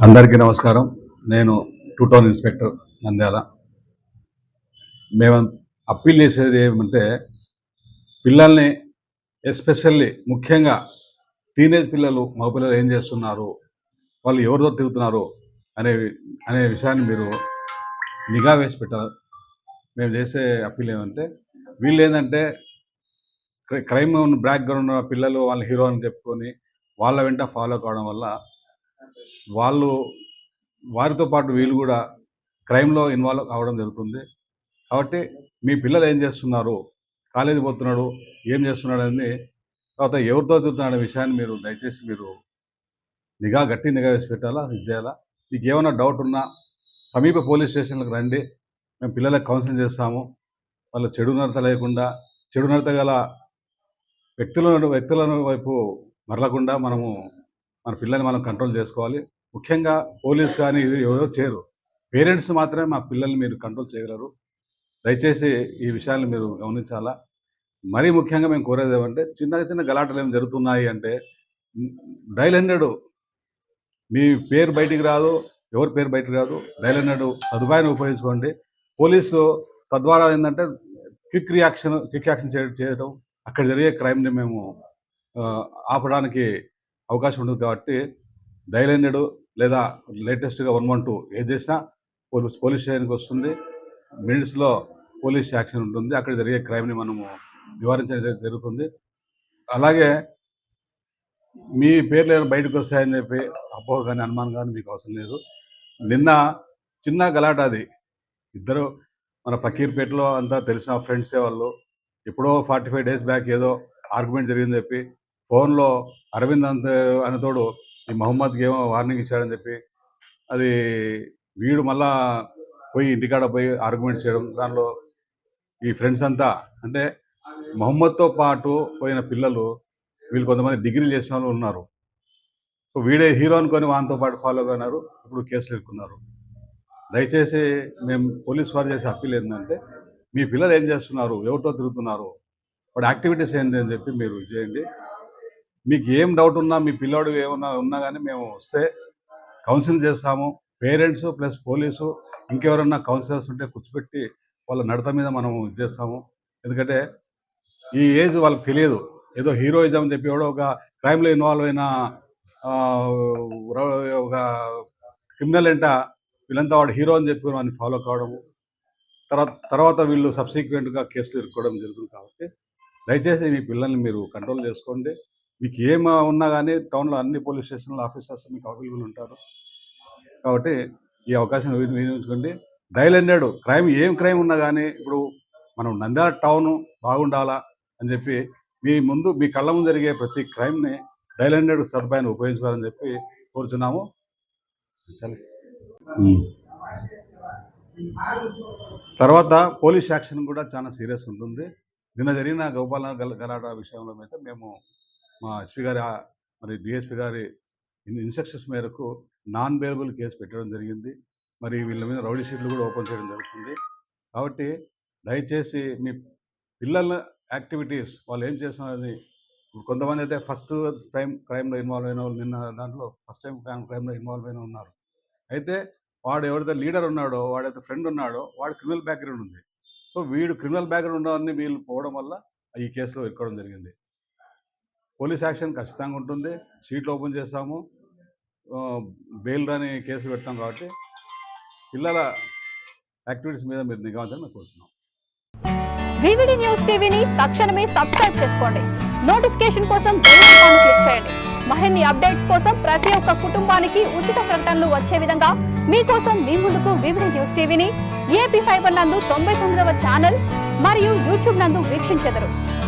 అందరికీ నమస్కారం. నేను టూ టౌన్ ఇన్స్పెక్టర్ నంద్యాల. మేము అప్పీల్ చేసేది ఏమంటే, పిల్లల్ని ఎస్పెషల్లీ ముఖ్యంగా టీనేజ్ పిల్లలు, మగపిల్లలు ఏం చేస్తున్నారు, వాళ్ళు ఎవరితో తిరుగుతున్నారు అనే అనే విషయాన్ని మీరు నిఘా వేసి పెట్టాలి. మేము చేసే అప్పీల్ ఏమంటే, వీళ్ళు ఏంటంటే క్రైమ్ బ్యాక్గ్రౌండ్ ఉన్న పిల్లలు వాళ్ళ హీరో అని చెప్పుకొని వాళ్ళ వెంట ఫాలో కావడం వల్ల వారితో పాటు వీళ్ళు కూడా క్రైమ్లో ఇన్వాల్వ్ అవ్వడం జరుగుతుంది. కాబట్టి మీ పిల్లలు ఏం చేస్తున్నారు, కాలేజీ పోతున్నాడు, ఏం చేస్తున్నాడు అని, తర్వాత ఎవరితో తిరుగుతున్నాడు అనే విషయాన్ని మీరు దయచేసి గట్టి నిఘా వేసి పెట్టాలా, ఇది చేయాలా. మీకు ఏమైనా డౌట్ ఉన్నా సమీప పోలీస్ స్టేషన్లకు రండి, మేము పిల్లలకు కౌన్సిలింగ్ చేస్తాము. వాళ్ళు చెడు నడత గల వ్యక్తులను వైపు మరలకుండా మన పిల్లల్ని మనం కంట్రోల్ చేసుకోవాలి. ముఖ్యంగా పోలీస్ కానీ ఇది ఎవరో చేయరు, పేరెంట్స్ మాత్రమే మా పిల్లల్ని మీరు కంట్రోల్ చేయగలరు. దయచేసి ఈ విషయాన్ని మీరు గమనించాలా. మరీ ముఖ్యంగా మేము కోరేది ఏమంటే, చిన్న గలాటలు ఏమి జరుగుతున్నాయి అంటే, డైల్ 100 మీ పేరు బయటికి రాదు, ఎవరి పేరు బయటికి రాదు. డైల్ 100 సదుపాయాన్ని ఉపయోగించుకోండి. పోలీసు తద్వారా ఏంటంటే క్విక్ యాక్షన్ చేయడం, అక్కడ జరిగే క్రైమ్ని మేము ఆపడానికి అవకాశం ఉంటుంది. కాబట్టి డైల్ 100 లేదా లేటెస్ట్గా 112 ఏది చేసినా పోలీస్ స్టేషన్కి వస్తుంది. మినిట్స్లో పోలీస్ యాక్షన్ ఉంటుంది. అక్కడ జరిగే క్రైమ్ని మనము నివారించడం జరుగుతుంది. అలాగే మీ పేర్లు ఏమైనా బయటకు వస్తాయని చెప్పి అపోహ కానీ అనుమానం కానీ మీకు అవసరం లేదు. నిన్న చిన్న గలాట, అది ఇద్దరు మన పకీర్పేటలో అంతా తెలిసిన ఫ్రెండ్సే. వాళ్ళు ఎప్పుడో 45 days బ్యాక్ ఏదో ఆర్గ్యుమెంట్ జరిగిందని చెప్పి ఫోన్లో అరవింద్ అనేతోడు ఈ మహమ్మద్కి ఏమో వార్నింగ్ ఇచ్చాడని చెప్పి, అది వీడు మళ్ళా పోయి ఇంటికాడ పోయి ఆర్గ్యుమెంట్ చేయడం. దానిలో ఈ ఫ్రెండ్స్ అంతా అంటే మహమ్మద్తో పాటు పోయిన పిల్లలు, వీళ్ళు కొంతమంది డిగ్రీలు చేసిన వాళ్ళు ఉన్నారు. వీడే హీరో అనుకొని వానితో పాటు ఫాలో అయినారు. ఇప్పుడు కేసులు ఎదుర్కొన్నారు. దయచేసి మేము పోలీస్ వారు చేసే అప్పీల్ ఏంటంటే, మీ పిల్లలు ఏం చేస్తున్నారు, ఎవరితో తిరుగుతున్నారు, వాడి యాక్టివిటీస్ ఏంటి అని చెప్పి మీరు చేయండి. మీకు ఏం డౌట్ ఉన్నా, మీ పిల్లాడు ఏమన్నా ఉన్నా కానీ మేము వస్తే కౌన్సిలింగ్ చేస్తాము. పేరెంట్స్ ప్లస్ పోలీసు ఇంకెవరన్నా కౌన్సిలర్స్ ఉంటే కూర్చోబెట్టి వాళ్ళ నడత మీద మనం చేస్తాము. ఎందుకంటే ఈ ఏజ్ వాళ్ళకి తెలియదు. ఏదో హీరోయిజం అని చెప్పి ఎవడో ఒక క్రైమ్లో ఇన్వాల్వ్ అయిన ఒక క్రిమినల్ ఎంట వీళ్ళంతా వాడు హీరో అని చెప్పి వాడిని ఫాలో కావడము, తర్వాత వీళ్ళు సబ్సిక్వెంట్గా కేసులు ఎదుర్కోవడం జరుగుతుంది. కాబట్టి దయచేసి మీ పిల్లల్ని మీరు కంట్రోల్ చేసుకోండి. మీకు ఏం ఉన్నా కానీ టౌన్లో అన్ని పోలీస్ స్టేషన్లో ఆఫీసర్స్ మీకు అవైలబుల్ ఉంటారు. కాబట్టి ఈ అవకాశం వినియోగించుకోండి. డైల్ 100 ఏం క్రైమ్ ఉన్నా కానీ, ఇప్పుడు మనం నంద్యాల టౌన్ బాగుండాలా అని చెప్పి మీ కళ్ళ ముందు జరిగే ప్రతి క్రైమ్ని డైల్ 100 సదుపాయాన్ని ఉపయోగించుకోవాలని చెప్పి కోరుచున్నాము. తర్వాత పోలీస్ యాక్షన్ కూడా చాలా సీరియస్ ఉంటుంది. నిన్న జరిగిన గోపాలనగర్ గలాట విషయంలో అయితే మేము మా ఎస్పీ గారి మరి డిఎస్పీ గారి ఇన్స్ట్రక్షన్స్ మేరకు నాన్ బెయిలబుల్ కేసు పెట్టడం జరిగింది. మరి వీళ్ళ మీద రౌడీ షీట్లు కూడా ఓపెన్ చేయడం జరుగుతుంది. కాబట్టి దయచేసి మీ పిల్లల యాక్టివిటీస్, వాళ్ళు ఏం చేస్తున్నారని, కొంతమంది అయితే ఫస్ట్ టైం క్రైమ్లో ఇన్వాల్వ్ అయిన వాళ్ళు, నిన్న దాంట్లో ఫస్ట్ టైం క్రైమ్లో ఇన్వాల్వ్ అయిన ఉన్నారు. అయితే వాడు ఎవరైతే లీడర్ ఉన్నాడో, వాడైతే ఫ్రెండ్ ఉన్నాడో, వాడు క్రిమినల్ బ్యాక్గ్రౌండ్ ఉంది. సో వీడు క్రిమినల్ బ్యాక్గ్రౌండ్ ఉన్నవన్నీ వీళ్ళు పోవడం వల్ల ఈ కేసులో ఇరుకోవడం జరిగింది. పోలీస్ యాక్షన్ ఖచ్చితంగా ఉంటుంది. షీట్లు ఓపెన్ చేస్తాము, బెయిల్ రాని కేసులు పెడతాం. కాబట్టి పిల్లల యాక్టివిటీస్ మీద మీరు నిఘా ఉంచాలని మేము కోరుతున్నాం. వివిడి న్యూస్ టీవీని తక్షణమే సబ్స్క్రైబ్ చేసుకోండి. నోటిఫికేషన్ కోసం బెల్ ఐకాన్ క్లిక్ చేయండి. మరిన్ని అప్డేట్స్ కోసం ప్రతి ఒక్క కుటుంబానికి ఉచిత ప్రకటనలు వచ్చే విధంగా మీకోసం మీ ముందుకు వివిడి న్యూస్ టీవీని AP5 నందు 99వ ఛానల్ మరియు యూట్యూబ్ నందు వీక్షించెదరు.